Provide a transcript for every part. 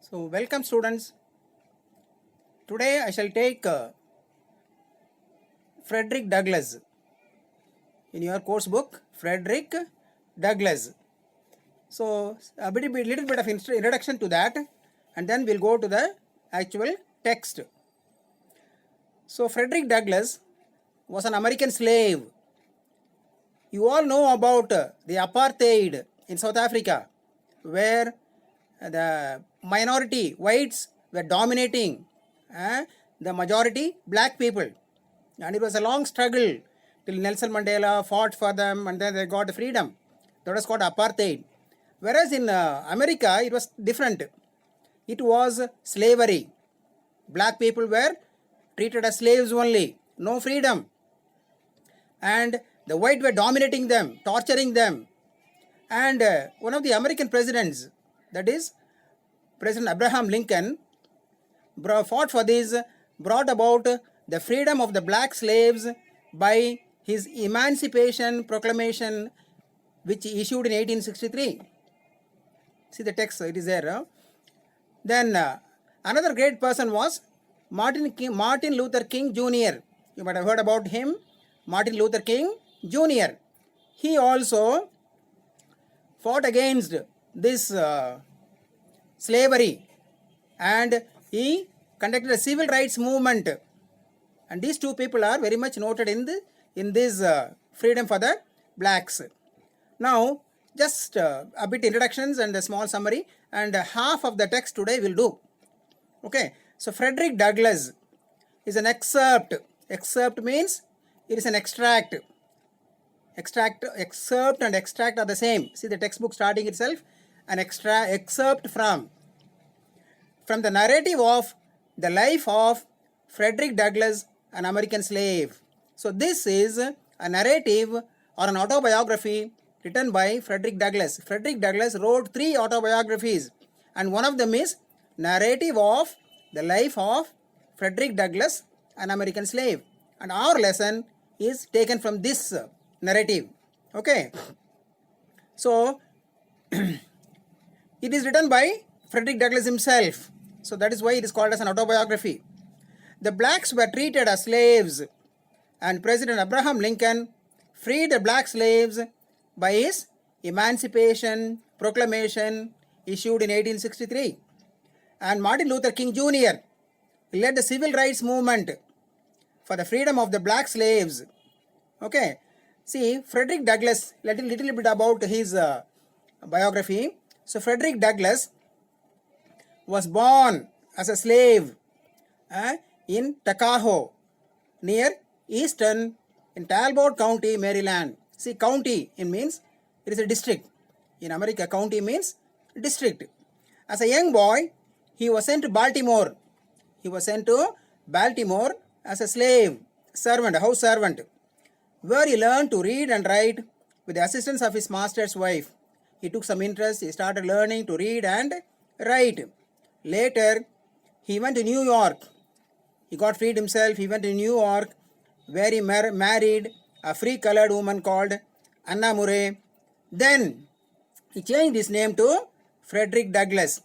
So, welcome students. Today I shall take Frederick Douglass in your course book, Frederick Douglass. So, a little bit of introduction to that, and then we'll go to the actual text. So, Frederick Douglass was an American slave. You all know about the apartheid in South Africa, where the minority whites were dominating the majority black people, and it was a long struggle till Nelson Mandela fought for them, and then they got freedom. That was called apartheid. Whereas in America it was different. It was slavery. Black people were treated as slaves only, no freedom, and the white were dominating them, torturing them. And one of the American presidents, that is President Abraham Lincoln, fought for this, brought about the freedom of the black slaves by his Emancipation Proclamation, which he issued in 1863. See the text, it is there. Then another great person was Martin Luther King Jr. You might have heard about him, Martin Luther King Jr. He also fought against this slavery, and he conducted a civil rights movement. And these two people are very much noted in this freedom for the blacks. Now, just a bit introductions and a small summary, and half of the text today will do. Okay, so Frederick Douglass is an excerpt. Excerpt means it is an extract. Excerpt and extract are the same. See the textbook starting itself, an excerpt from the narrative of the life of Frederick Douglass, an American slave. So this is a narrative or an autobiography written by Frederick Douglass. Frederick Douglass wrote 3 autobiographies, and one of them is narrative of the life of Frederick Douglass, an American slave. And our lesson is taken from this narrative. Okay. So it is written by Frederick Douglass himself. So that is why it is called as an autobiography. The blacks were treated as slaves, and President Abraham Lincoln freed the black slaves by his Emancipation Proclamation issued in 1863. And Martin Luther King Jr. led the civil rights movement for the freedom of the black slaves. Okay. See, Frederick Douglass, little bit about his biography. So Frederick Douglass was born as a slave in Tuckahoe, near Easton, in Talbot County, Maryland. See, county, it means it is a district. In America, county means district. As a young boy, he was sent to Baltimore. He was sent to Baltimore as a slave, servant, house servant, where he learned to read and write with the assistance of his master's wife. He took some interest, he started learning to read and write. Later, he went to New York. He got freed himself. He went to New York, where he married a free colored woman called Anna Murray. Then, he changed his name to Frederick Douglass.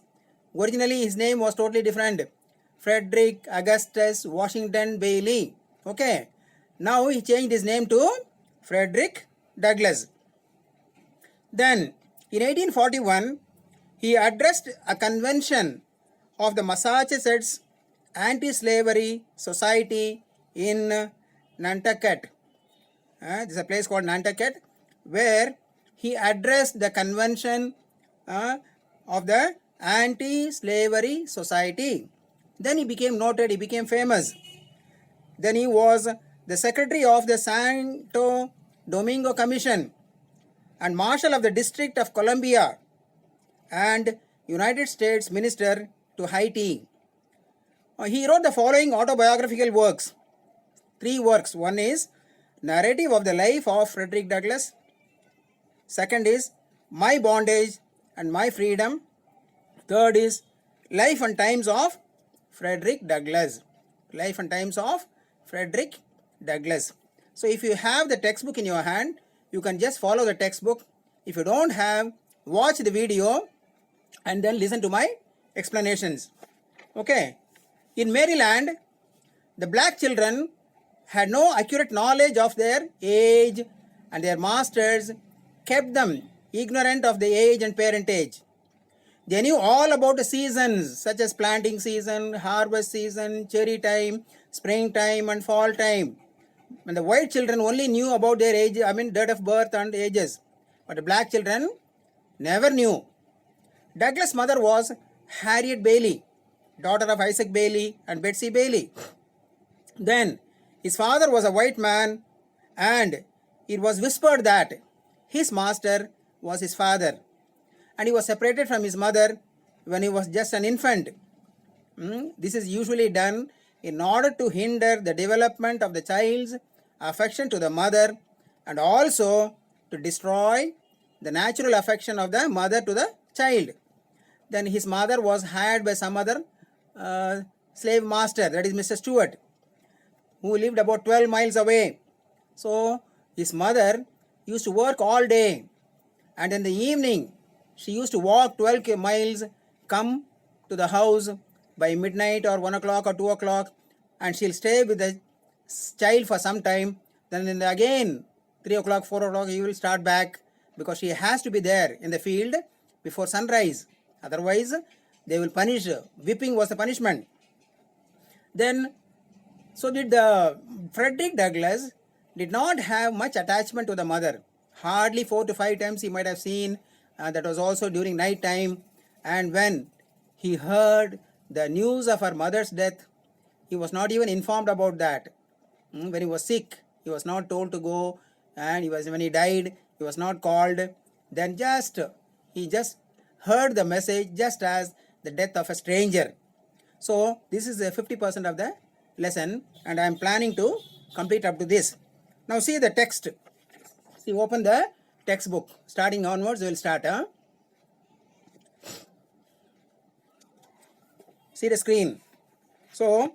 Originally, his name was totally different. Frederick Augustus Washington Bailey. Okay. Now, he changed his name to Frederick Douglass. Then, in 1841, he addressed a convention of the Massachusetts Anti-Slavery Society in Nantucket. This is a place called Nantucket, where he addressed the convention of the Anti-Slavery Society. Then he became noted, he became famous. Then he was the secretary of the Santo Domingo Commission and Marshal of the District of Columbia and United States Minister to Haiti. He wrote the following autobiographical works. 3 works. One is Narrative of the Life of Frederick Douglass. Second is My Bondage and My Freedom. Third is Life and Times of Frederick Douglass. Life and Times of Frederick Douglass. So if you have the textbook in your hand, you can just follow the textbook. If you don't have, watch the video and then listen to my explanations. Okay. In Maryland, the black children had no accurate knowledge of their age, and their masters kept them ignorant of the age and parentage. They knew all about the seasons such as planting season, harvest season, cherry time, springtime and fall time. And the white children only knew about their age, date of birth and ages. But the black children never knew. Douglas' mother was Harriet Bailey, daughter of Isaac Bailey and Betsy Bailey. Then his father was a white man, and it was whispered that his master was his father, and he was separated from his mother when he was just an infant. This is usually done in order to hinder the development of the child's affection to the mother, and also to destroy the natural affection of the mother to the child. Then his mother was hired by some other slave master, that is Mr. Stewart, who lived about 12 miles away. So his mother used to work all day, and in the evening she used to walk 12 miles, come to the house by midnight or 1 o'clock or 2 o'clock, and she'll stay with the child for some time. Then again 3 o'clock, 4 o'clock, he will start back, because she has to be there in the field before sunrise. Otherwise they will punish. Whipping was the punishment. Then so did the Frederick Douglass did not have much attachment to the mother. Hardly 4 to 5 times he might have seen. That was also during night time. And when he heard the news of her mother's death, he was not even informed about that. When he was sick, he was not told to go, and when he died, he was not called. Then he just heard the message just as the death of a stranger. So this is 50% of the lesson, and I am planning to complete up to this. Now see the text. See, open the textbook. Starting onwards, we will start. See the screen. So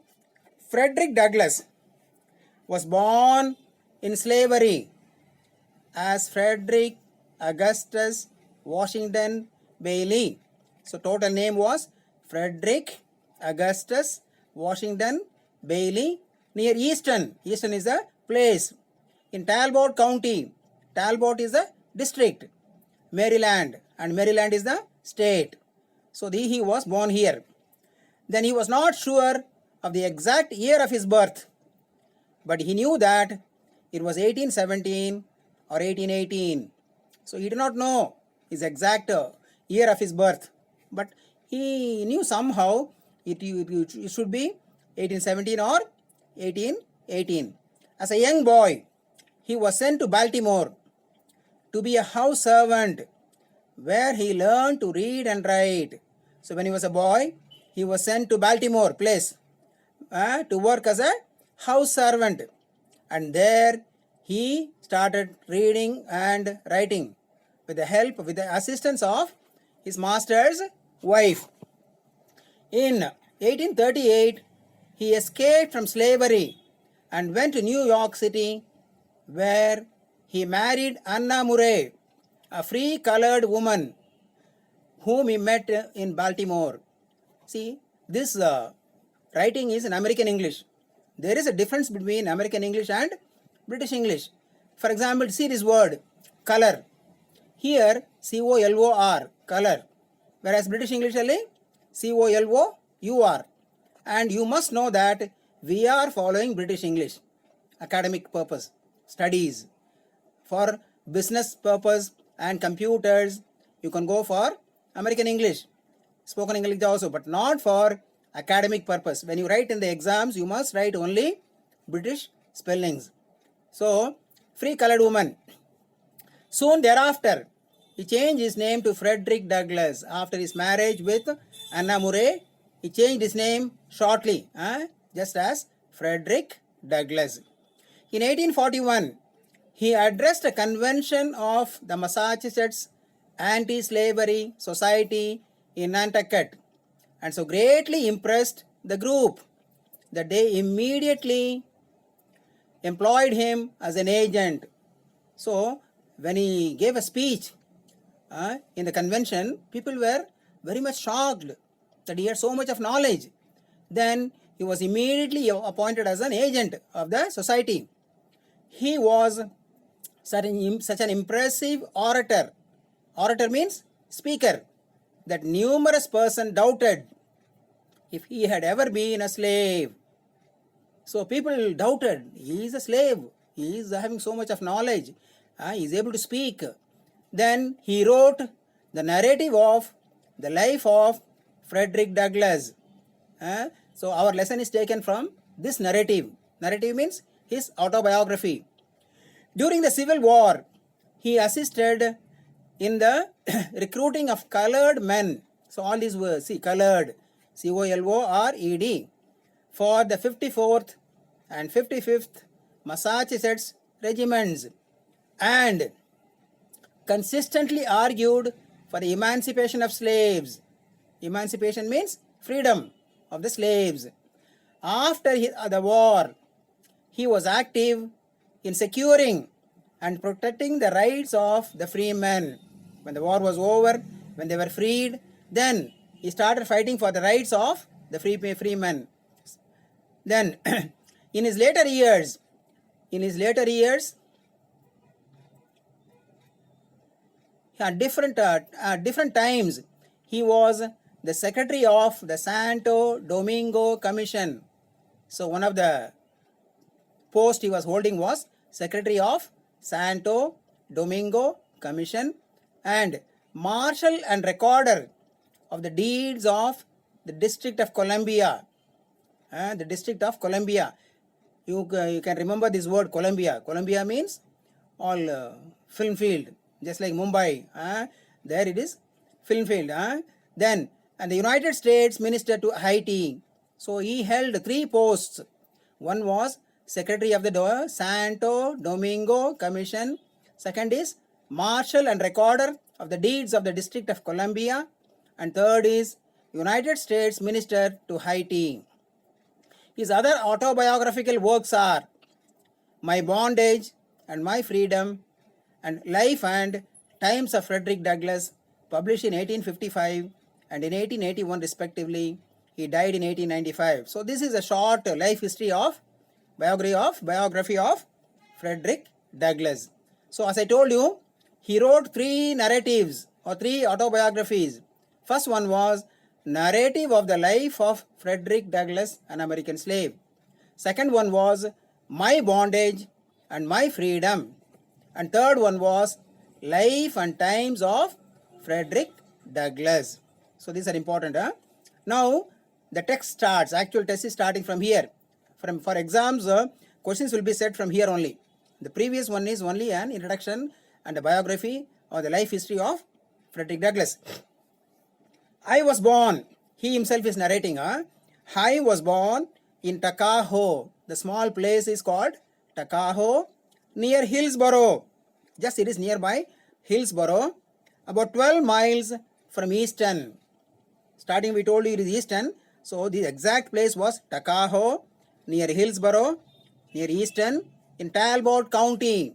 Frederick Douglass was born in slavery as Frederick Augustus Washington Bailey. So total name was Frederick Augustus Washington Bailey, near Easton. Easton is a place in Talbot County. Talbot is a district, Maryland, and Maryland is the state. So he was born here. Then he was not sure of the exact year of his birth, but he knew that it was 1817 or 1818. So he did not know his exact year of his birth, but he knew somehow it should be 1817 or 1818. As a young boy, he was sent to Baltimore to be a house servant, where he learned to read and write. So when he was a boy, he was sent to Baltimore place to work as a house servant, and there he started reading and writing with the assistance of his master's wife. In 1838, he escaped from slavery and went to New York City, where he married Anna Murray, a free colored woman whom he met in Baltimore. See, this writing is in American English. There is a difference between American English and British English. For example, see this word, color. Here, C-O-L-O-R, color. Whereas British English only, C-O-L-O-U-R. And you must know that we are following British English, academic purpose, studies. For business purpose and computers, you can go for American English, spoken English also, but not for academic purpose. When you write in the exams, you must write only British spellings. So, free colored woman. Soon thereafter, he changed his name to Frederick Douglass. After his marriage with Anna Murray, he changed his name shortly, just as Frederick Douglass. In 1841, he addressed a convention of the Massachusetts Anti-Slavery Society in Nantucket, and so greatly impressed the group that they immediately employed him as an agent. So when he gave a speech in the convention, people were very much shocked. that he had so much of knowledge. Then he was immediately appointed as an agent of the society. He was such an impressive orator. Orator means speaker, that numerous persons doubted if he had ever been a slave. So people doubted, he is a slave, he is having so much of knowledge, he is able to speak. Then he wrote the narrative of the life of Frederick Douglass. So our lesson is taken from this narrative. Narrative means his autobiography. During the Civil War, he assisted in the recruiting of colored men. So all these were, see, colored, COLORED, for the 54th and 55th Massachusetts regiments, and consistently argued for the emancipation of slaves. Emancipation means freedom of the slaves. After the war, he was active in securing and protecting the rights of the free men. When the war was over, when they were freed, then he started fighting for the rights of the free men. Then in his later years, at different times, he was the secretary of the Santo Domingo Commission. So one of the posts he was holding was secretary of Santo Domingo Commission, and marshal and recorder of the deeds of the District of Columbia. The District of Columbia. You can remember this word Columbia. Columbia means all film field, just like Mumbai. There it is, film field. Then, and the United States Minister to Haiti. So he held 3 posts. One was Secretary of the Santo Domingo Commission. Second is Marshal and Recorder of the Deeds of the District of Columbia. And third is United States Minister to Haiti. His other autobiographical works are My Bondage and My Freedom and Life and Times of Frederick Douglass, published in 1855 and in 1881 respectively. He died in 1895. So this is a short life history of biography of Frederick Douglass. So as I told you, he wrote 3 narratives or 3 autobiographies. First one was Narrative of the Life of Frederick Douglass, an American Slave. Second one was My Bondage and My Freedom. And third one was Life and Times of Frederick Douglass. So these are important. Now the text starts, actual text is starting from here. For exams, questions will be set from here only. The previous one is only an introduction and a biography or the life history of Frederick Douglass. I was born, he himself is narrating. I was born in Tuckahoe. The small place is called Tuckahoe, near Hillsboro. Just it is nearby Hillsboro, about 12 miles from Easton. Starting we told you it is Easton. So the exact place was Tuckahoe, near Hillsboro, near Easton, in Talbot County.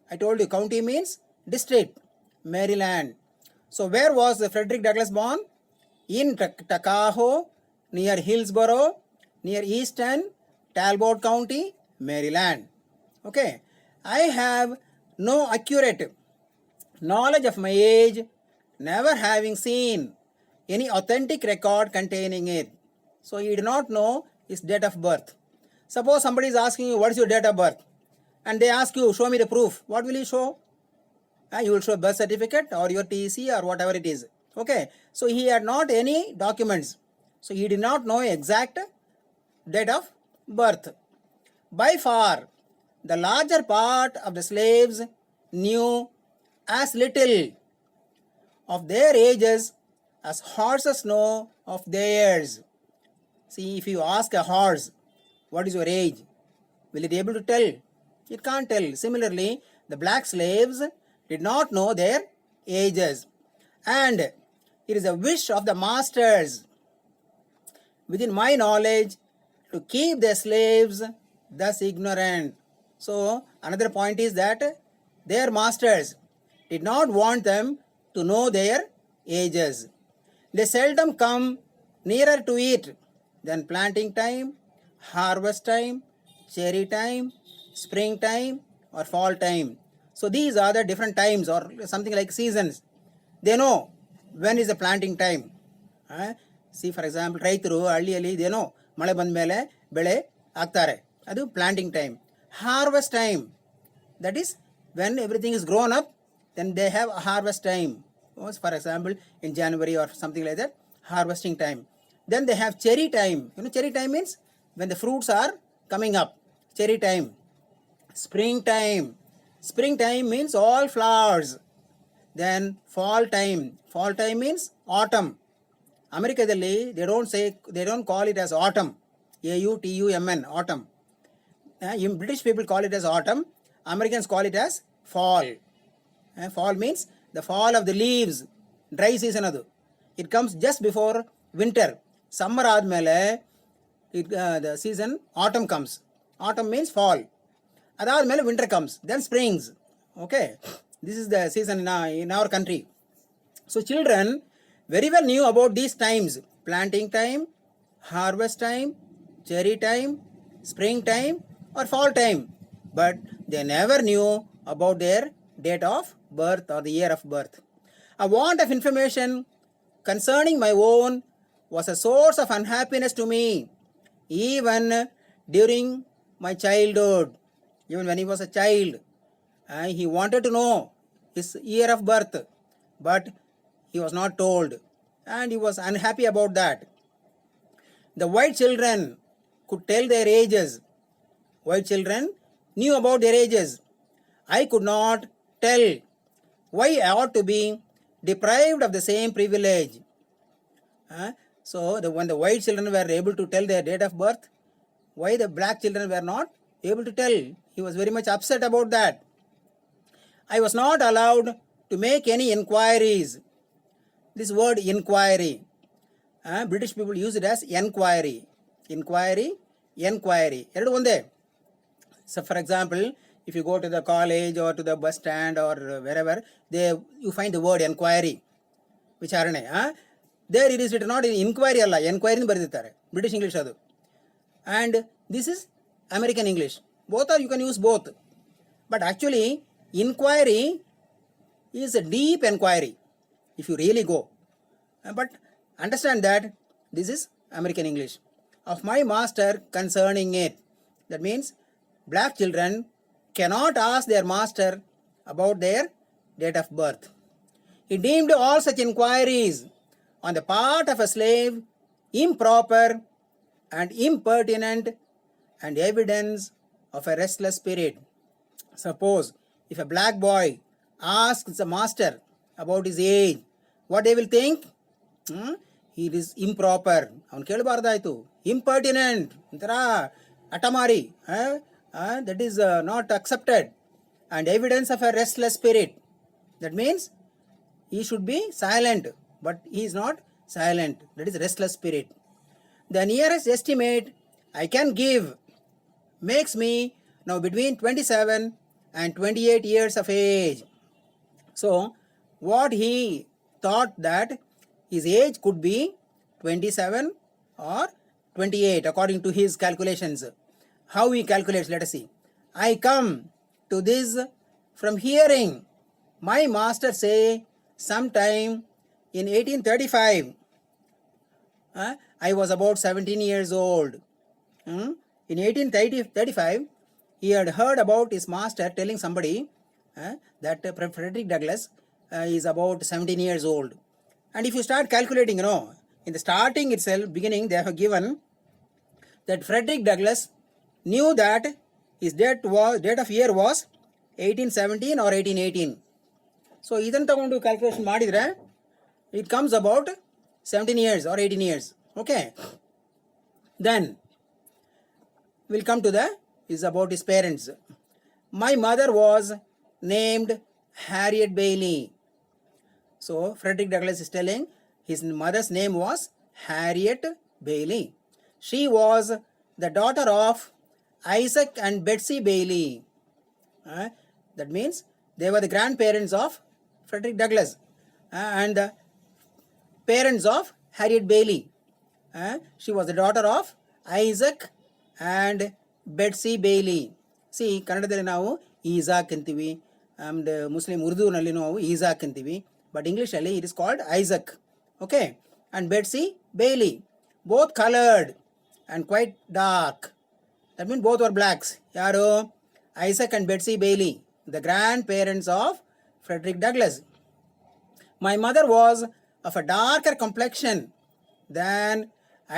I told you county means district, Maryland. So where was Frederick Douglass born? In Tuckahoe, near Hillsboro, near Easton, Talbot County, Maryland. Okay. I have no accurate knowledge of my age, never having seen any authentic record containing it. So he did not know his date of birth. Suppose somebody is asking you, what is your date of birth? And they ask you, show me the proof. What will you show? You will show birth certificate or your TC or whatever it is. Okay. So he had not any documents. So he did not know exact date of birth. By far, the larger part of the slaves knew as little of their ages as horses know of theirs. See, if you ask a horse, what is your age? Will it be able to tell? It can't tell. Similarly, the black slaves did not know their ages. And it is a wish of the masters, within my knowledge, to keep their slaves thus ignorant. So, another point is that their masters did not want them to know their ages. They seldom come nearer to it than planting time, harvest time, cherry time, spring time, or fall time. So these are the different times or something like seasons. They know when is the planting time. See for example ರೈತರು ಹಳ್ಳಿಯಲ್ಲಿ ಇದೇನೋ ಮಳೆ ಬಂದ ಮೇಲೆ ಬೆಳೆ ಹಾಕ್ತಾರೆ, ಅದು planting time. Harvest time, that is when everything is grown up, then they have a harvest time. For example, in January or something like that, harvesting time. Then they have cherry time. You know, cherry time means when the fruits are coming up. Cherry time. Spring time. Spring time means all flowers. Then fall time. Fall time means autumn. ಅಮೆರಿಕದಲ್ಲಿ they don't call it as autumn. AUTUMN, autumn. British people call it as autumn. Americans call it as fall. Fall means the fall of the leaves. Dry season adu. It comes just before winter. Summer ಆದಮೇಲೆ the season autumn comes. Autumn means fall. ಅದಾದಮೇಲೆ winter comes. Then springs. Okay. This is the season in our country. So children very well knew about these times: planting time, harvest time, cherry time, spring time, or fall time. But they never knew about their date of birth or the year of birth. A want of information concerning my own was a source of unhappiness to me, even during my childhood. Even when he was a child, he wanted to know his year of birth, but he was not told, and he was unhappy about that. The white children could tell their ages. White children knew about their ages. I could not tell. Why I ought to be deprived of the same privilege? So when the white children were able to tell their date of birth, why the black children were not able to tell? He was very much upset about that. I was not allowed to make any inquiries. This word inquiry, British people use it as enquiry. Inquiry, enquiry. ಎರಡು ಒಂದೇ. So for example, if you go to the college or to the bus stand or wherever, you find the word enquiry. ವಿಚಾರಣೆ. There it is written not in inquiry ಅಲ್ಲ, enquiry ಅಂತ ಬರೆದಿರ್ತಾರೆ. British English ಅದು. And this is American English. Both are, you can use both. But actually, inquiry is a deep enquiry if you really go. But understand that this is American English. Of my master concerning it. That means black children cannot ask their master about their date of birth. He deemed all such inquiries on the part of a slave improper and impertinent and evidence of a restless spirit. Suppose if a black boy asks the master about his age, what they will think? He is improper. ಅವನು ಕೇಳಬಾರ್ದಾಯ್ತು. Impertinent, ಒಂಥರ ಅಟಮಾರಿ, that is not accepted, and evidence of a restless spirit. That means he should be silent, but he is not silent. That is restless spirit. The nearest estimate I can give makes me now between 27 and 28 years of age. So what he thought that his age could be 27 or 28 according to his calculations. How he calculates, let us see. I come to this from hearing my master say sometime in 1835. I was about 17 years old. In 1835, he had heard about his master telling somebody that Frederick Douglass is about 17 years old. And if you start calculating, in the starting itself, beginning, they have given that Frederick Douglass knew that his date of year was 1817 or 1818. So ಇದನ್ನು ತಗೊಂಡು calculation ಮಾಡಿದರೆ it comes about 17 years or 18 years. Okay. Then we'll come to is about his parents. My mother was named Harriet Bailey. So Frederick Douglass is telling his mother's name was Harriet Bailey. She was the daughter of Isaac and Betsy Bailey. That means they were the grandparents of Frederick Douglass and the parents of Harriet Bailey. She was the daughter of Isaac and Betsy Bailey. C ಕನ್ನಡದಲ್ಲಿ ನಾವು ಈಸಾಕ್ ಅಂತೀವಿ, and Muslim ಉರ್ದುನಲ್ಲಿ ನಾವು ಈಸಾಕ್ ಅಂತೀವಿ, but ಇಂಗ್ಲೀಷಲ್ಲಿ it is called Isaac. Okay, and Betsy Bailey, both coloured and quite dark. That mean both are blacks. ಯಾರು? Isaac and Betsy Bailey, the grandparents of Frederick Douglass. My mother was of a darker complexion than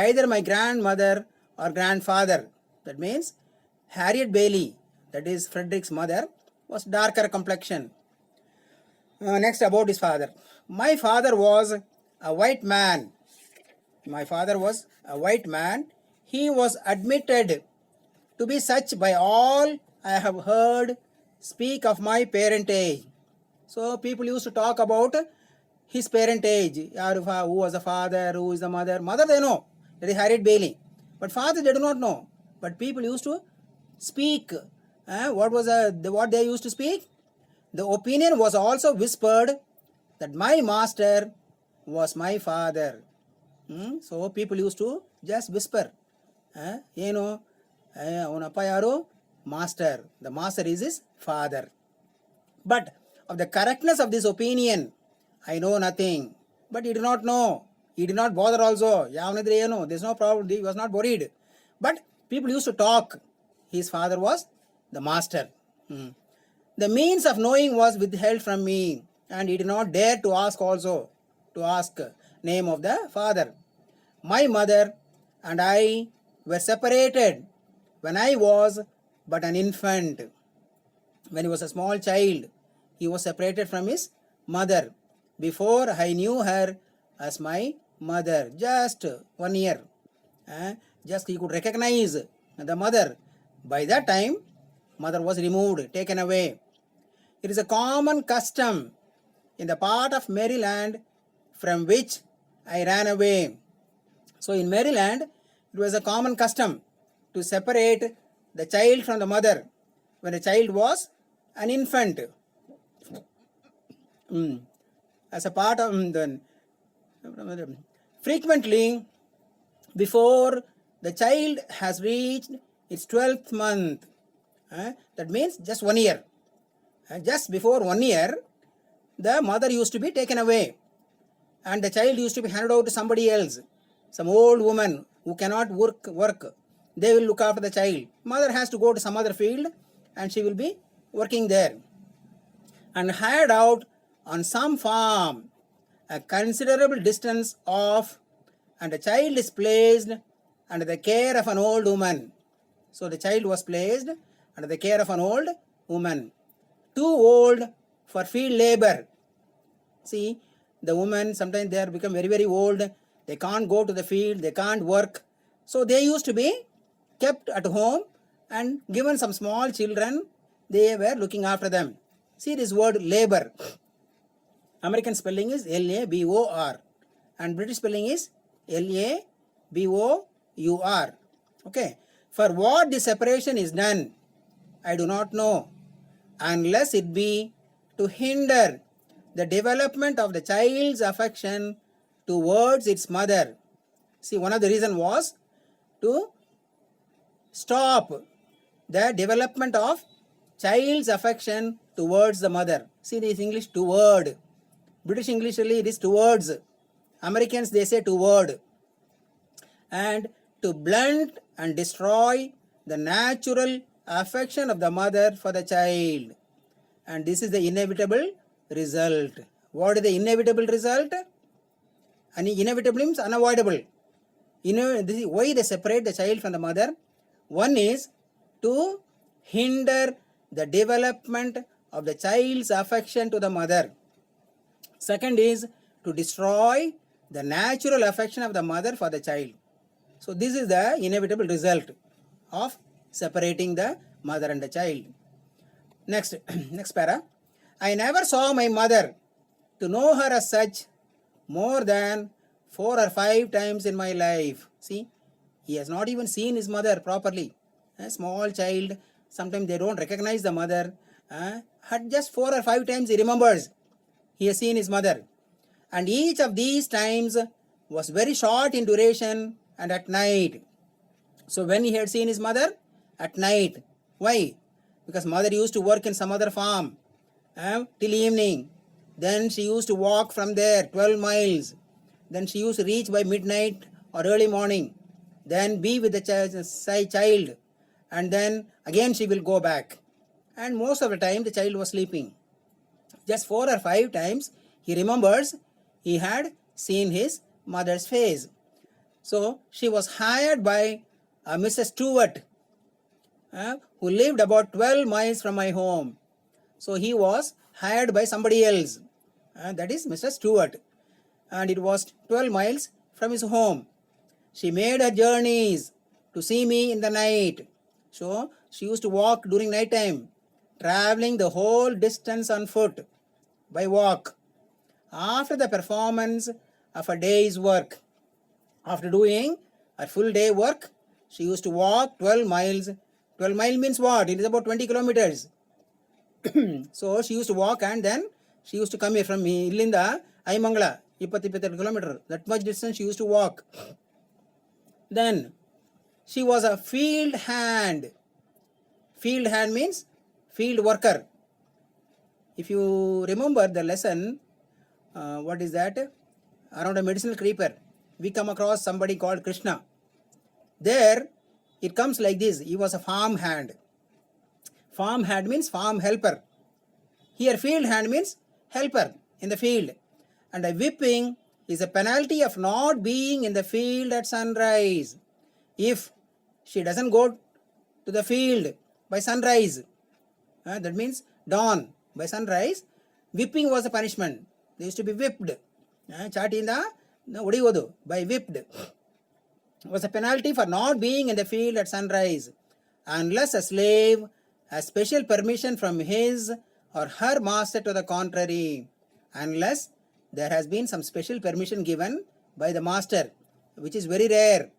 either my grandmother or grandfather. That means Harriet Bailey, that is Frederick's mother, was darker complexion. Next, about his father. My father was a white man. My father was a white man. He was admitted to be such by all I have heard speak of my parentage. So people used to talk about his parentage. Who was the father, who is the mother? Mother they know, that is Harriet Bailey. But father they do not know. But people used to speak. What they used to speak? The opinion was also whispered that my master was my father. So people used to just whisper. ಏನು ಅವನಪ್ಪ ಯಾರು? Master. The master is his father. But of the correctness of this opinion, I know nothing. But he did not know. He did not bother also. ಯಾವನಿದ್ರೆ ಏನು? There's no problem. He was not worried. But people used to talk. His father was the master. The means of knowing was withheld from me, and he did not dare to ask also, to ask name of the father. My mother and I were separated when I was but an infant. When he was a small child, he was separated from his mother. Before I knew her as my mother, just 1 year. Just he could recognize the mother. By that time, mother was removed, taken away. It is a common custom in the part of Maryland from which I ran away. So in Maryland, it was a common custom to separate the child from the mother when the child was an infant. As a part of frequently before the child has reached its 12th month. That means just 1 year. Just before 1 year, the mother used to be taken away and the child used to be handed over to somebody else, some old woman who cannot work. They will look after the child. Mother has to go to some other field and she will be working there. And hired out on some farm a considerable distance off, and the child is placed under the care of an old woman. So the child was placed under the care of an old woman, too old for field labor. See, the women sometimes they are become very, very old. They can't go to the field, they can't work. So they used to be kept at home and given some small children. They were looking after them. See this word labor. American spelling is L-A-B-O-R and British spelling is L-A-B-O-U-R. Okay. For what the separation is done, I do not know, unless it be to hinder the development of the child's affection towards its mother. See, one of the reasons was to stop the development of child's affection towards the mother. See, this English toward. British English really it is towards. Americans they say toward. And to blunt and destroy the natural affection of the mother for the child. And this is the inevitable result. What is the inevitable result? Inevitable means unavoidable. This is why they separate the child from the mother. One is to hinder the development of the child's affection to the mother. Second is to destroy the natural affection of the mother for the child. So this is the inevitable result of separating the mother and the child. Next para. I never saw my mother to know her as such more than 4 or 5 times in my life. See, he has not even seen his mother properly. A small child, sometimes they don't recognize the mother. Just 4 or 5 times he remembers he has seen his mother. And each of these times was very short in duration and at night. So when he had seen his mother? At night. Why? Because mother used to work in some other farm till evening. Then she used to walk from there 12 miles. Then she used to reach by midnight or early morning. Then be with the child. And then again she will go back. And most of the time the child was sleeping. Just 4 or 5 times he remembers he had seen his mother's face. So she was hired by Mrs. Stewart, who lived about 12 miles from my home. So he was hired by somebody else, that is Mr. Stewart, and it was 12 miles from his home. She made her journeys to see me in the night. So she used to walk during night time, traveling the whole distance on foot by walk. After the performance of a day's work, after doing a full day work, she used to walk 12 miles. 12 miles means what? It is about 20 kilometers. So she used to walk and then she used to come here from Illinda, Aimangala, 22 kilometers. That much distance she used to walk. Then she was a field hand. Field hand means field worker. If you remember the lesson, what is that? Around a medicinal creeper, we come across somebody called Krishna. There it comes like this. He was a farm hand. Farm hand means farm helper. Here field hand means helper in the field. And a whipping is a penalty of not being in the field at sunrise. If she doesn't go to the field by sunrise, that means dawn, by sunrise, whipping was a punishment. They used to be whipped. Chatinda odiyodu, by whipped. Was a penalty for not being in the field at sunrise, unless a slave has special permission from his or her master to the contrary, unless there has been some special permission given by the master, which is very rare.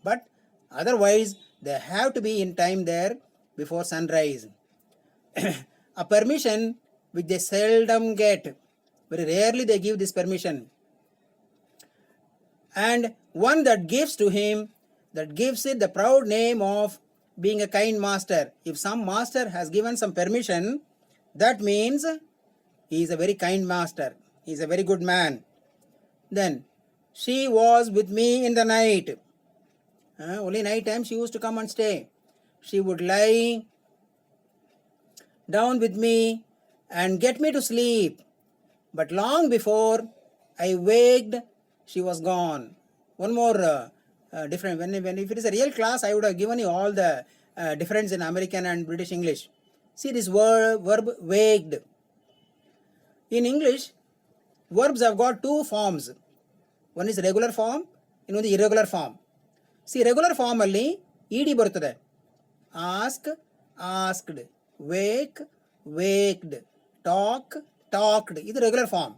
But otherwise, they have to be in time there before sunrise. A permission which they seldom get. Very rarely they give this permission. And one that gives to him, that gives it the proud name of being a kind master. If some master has given some permission, that means he is a very kind master. He is a very good man. Then she was with me in the night. Only night time she used to come and stay. She would lie down with me and get me to sleep. But long before I waked, she was gone. One more different. If it is a real class, I would have given you all the difference in American and British English. See this verb waked. In English, verbs have got 2 forms. One is regular form, ಇನ್ನೊಂದು irregular form. See, regular form ಅಲ್ಲಿ ed ಬರುತ್ತದೆ. Ask, asked, wake, waked, talk, talked. ಇದು regular form.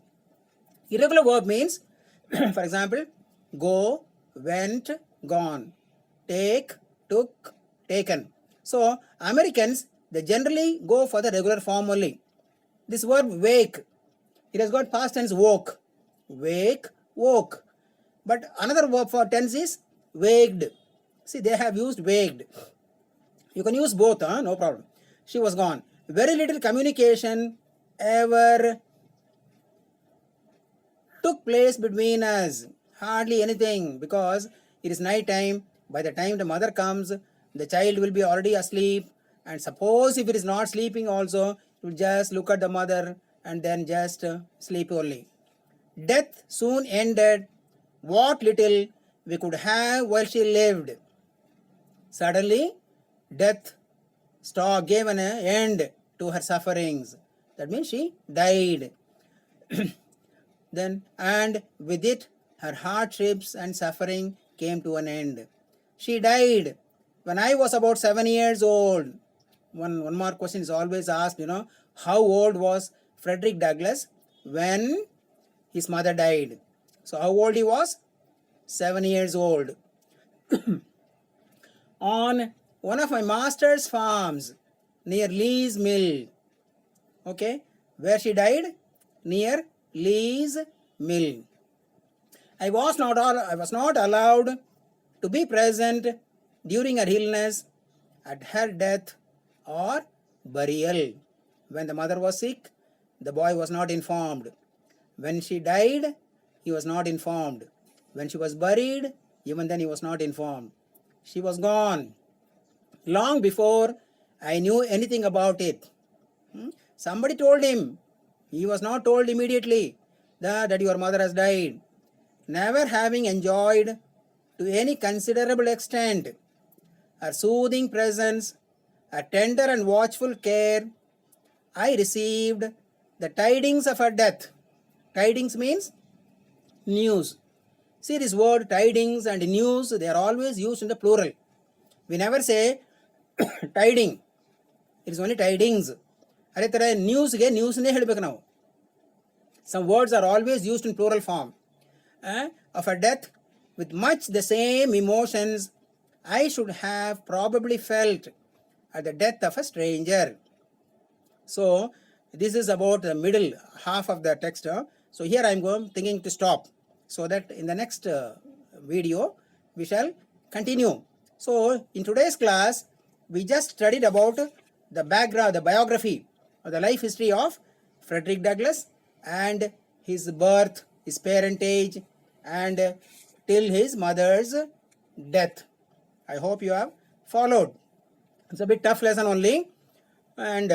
Irregular verb means, for example, go, went, gone, take, took, taken. So Americans, they generally go for the regular form only. This verb wake, it has got past tense woke. Wake, woke. But another verb for tense is waked. See, they have used waked. You can use both, no problem. She was gone. Very little communication ever took place between us. Hardly anything, because it is night time. By the time the mother comes, the child will be already asleep. And suppose if it is not sleeping also, it will just look at the mother and then just sleep only. Death soon ended what little we could have while she lived. Suddenly, death gave an end to her sufferings. That means she died. Then, and with it, her hardships and suffering came to an end. She died when I was about 7 years old. One more question is always asked, how old was Frederick Douglass when his mother died? So how old he was? 7 years old. On one of my master's farms near Lee's Mill. Okay, where she died? Near Lee's Mill. I was not allowed to be present during her illness, at her death or burial. When the mother was sick, the boy was not informed. When she died, he was not informed. When she was buried, even then he was not informed. She was gone long before I knew anything about it. Somebody told him. He was not told immediately that your mother has died. Never having enjoyed to any considerable extent her soothing presence, her tender and watchful care, I received the tidings of her death. Tidings means news. See, this word tidings and news, they are always used in the plural. We never say tiding. It is only tidings. ಅದೇ ಥರ ನ್ಯೂಸ್ಗೆ ನ್ಯೂಸ್ನೇ ಹೇಳಬೇಕು ನಾವು. Some words are always used in plural form. Of a death, with much the same emotions I should have probably felt at the death of a stranger. So, this is about the middle half of the text. So, here I am thinking to stop, so that in the next video we shall continue. So, in today's class, we just studied about the background, the biography, or the life history of Frederick Douglass and his birth, his parentage, and till his mother's death. I hope you have followed. It's a bit tough lesson only, and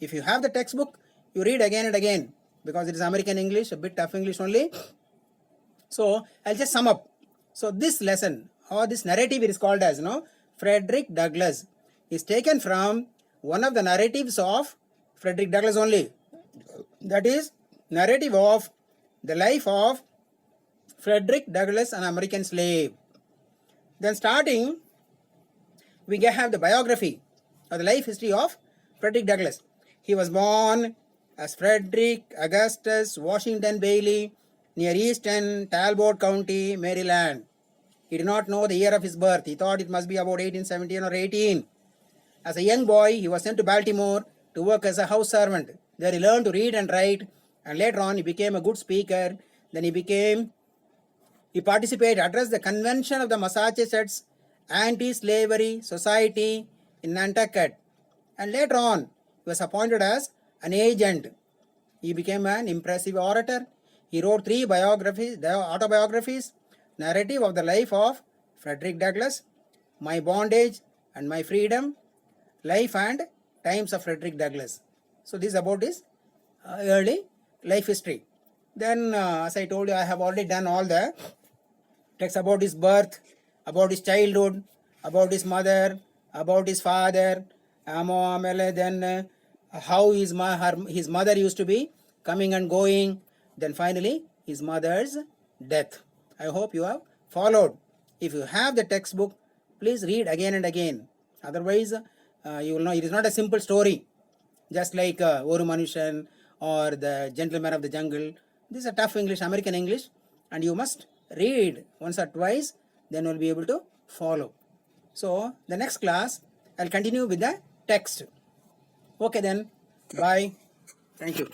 if you have the textbook, you read again and again, because it is American English, a bit tough English only. So I'll just sum up. So this lesson, or this narrative, it is called as Frederick Douglass, is taken from one of the narratives of Frederick Douglass only. That is narrative of the life of Frederick Douglass, an American slave. Then starting, we have the biography or the life history of Frederick Douglass. He was born as Frederick Augustus Washington Bailey near Easton, Talbot County, Maryland. He did not know the year of his birth. He thought it must be about 1817 or 18. As a young boy, he was sent to Baltimore to work as a house servant. There he learned to read and write, and later on he became a good speaker. Then he participated, addressed the convention of the Massachusetts Anti-Slavery Society in Nantucket. And later on, he was appointed as an agent. He became an impressive orator. He wrote 3 autobiographies, narrative of the life of Frederick Douglass, My Bondage and My Freedom, Life and Times of Frederick Douglass. So this is about his early life history. Then, as I told you, I have already done all the text about his birth, about his childhood, about his mother, about his father, then how his mother used to be coming and going, then finally his mother's death. I hope you have followed. If you have the textbook, please read again and again. Otherwise, you will know it is not a simple story, just like Oru Manushan or the Gentleman of the Jungle. This is a tough English, American English, and you must read once or twice, then you will be able to follow. So, the next class, I'll continue with the text. Okay then, bye. Thank you.